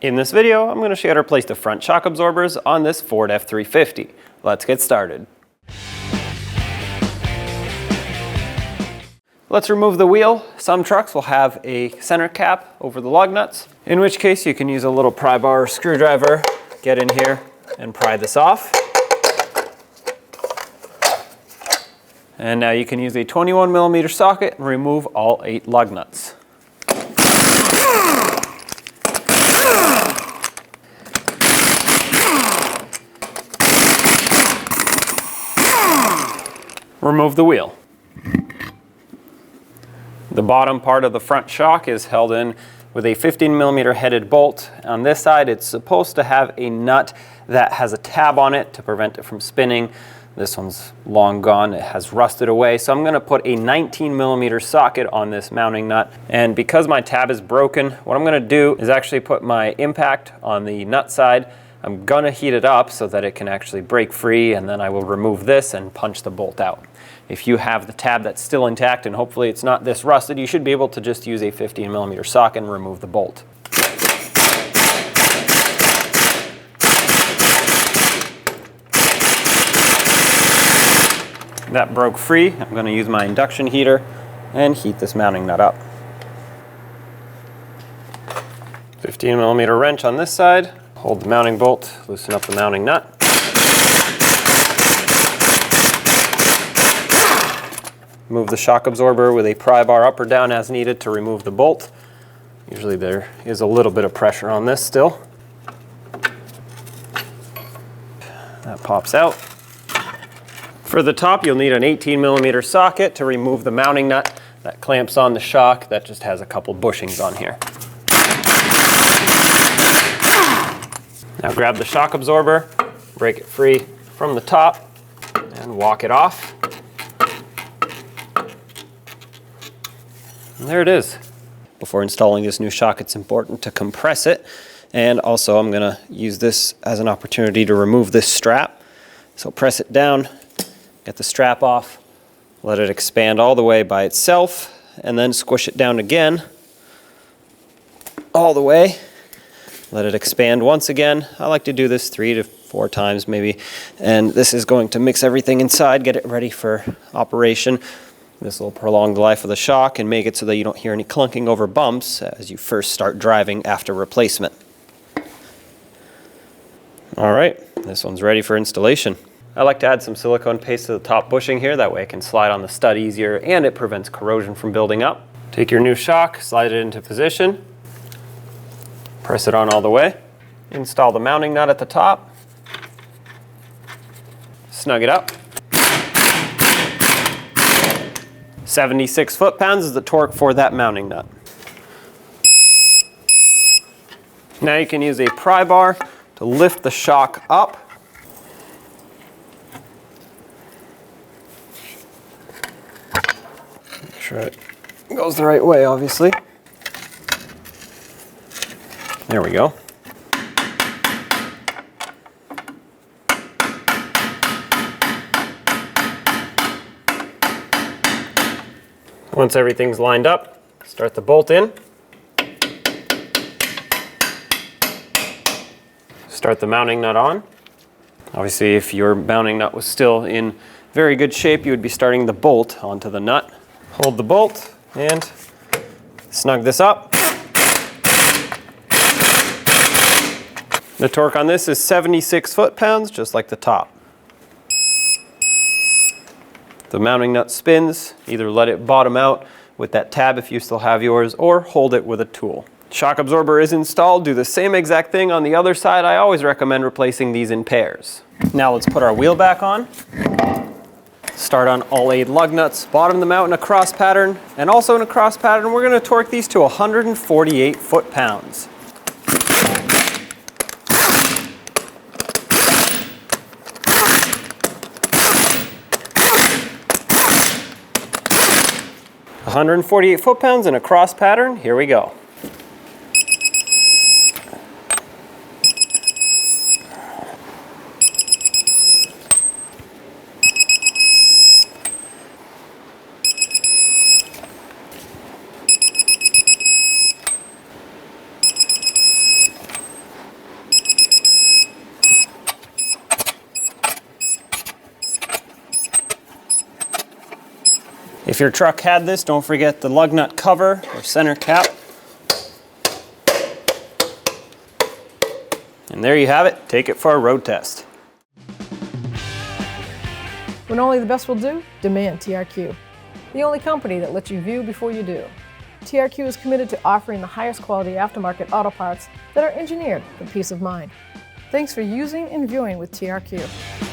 In this video, I'm going to show you how to replace the front shock absorbers on this Ford F-350. Let's get started. Let's remove the wheel. Some trucks will have a center cap over the lug nuts, in which case you can use a little pry bar or screwdriver, get in here and pry this off. And now you can use a 21mm socket and remove all 8 lug nuts. Remove the wheel. The bottom part of the front shock is held in with a 15mm headed bolt. On this side, it's supposed to have a nut that has a tab on it to prevent it from spinning. This one's long gone, it has rusted away, so I'm going to put a 19mm socket on this mounting nut. And because my tab is broken, what I'm going to do is actually put my impact on the nut side. I'm going to heat it up so that it can actually break free, and then I will remove this and punch the bolt out. If you have the tab that's still intact and hopefully it's not this rusted, you should be able to just use a 15mm socket and remove the bolt. That broke free. I'm going to use my induction heater and heat this mounting nut up. 15mm wrench on this side. Hold the mounting bolt, loosen up the mounting nut. Move the shock absorber with a pry bar up or down as needed to remove the bolt. Usually there is a little bit of pressure on this still. That pops out. For the top, you'll need an 18mm socket to remove the mounting nut that clamps on the shock. That just has a couple bushings on here. Now grab the shock absorber, break it free from the top, and walk it off. And there it is. Before installing this new shock, it's important to compress it. And also I'm going to use this as an opportunity to remove this strap. So press it down, get the strap off, let it expand all the way by itself, and then squish it down again all the way. Let it expand once again. I like to do this 3 to 4 times maybe. And this is going to mix everything inside, get it ready for operation. This will prolong the life of the shock and make it so that you don't hear any clunking over bumps as you first start driving after replacement. All right, this one's ready for installation. I like to add some silicone paste to the top bushing here, that way it can slide on the stud easier and it prevents corrosion from building up. Take your new shock, slide it into position, press it on all the way, install the mounting nut at the top, snug it up. 76 foot-pounds is the torque for that mounting nut. Now you can use a pry bar to lift the shock up. Make sure it goes the right way, obviously. There we go. Once everything's lined up, start the bolt in. Start the mounting nut on. Obviously, if your mounting nut was still in very good shape, you would be starting the bolt onto the nut. Hold the bolt and snug this up. The torque on this is 76 foot-pounds, just like the top. The mounting nut spins, either let it bottom out with that tab if you still have yours, or hold it with a tool. Shock absorber is installed. Do the same exact thing on the other side. I always recommend replacing these in pairs. Now let's put our wheel back on. Start on all 8 lug nuts, bottom them out in a cross pattern, and also in a cross pattern, we're going to torque these to 148 foot-pounds. $148 foot-pounds in a cross pattern. Here we go. If your truck had this, don't forget the lug nut cover or center cap. And there you have it. Take it for a road test. When only the best will do, demand TRQ. The only company that lets you view before you do. TRQ is committed to offering the highest quality aftermarket auto parts that are engineered for peace of mind. Thanks for using and viewing with TRQ.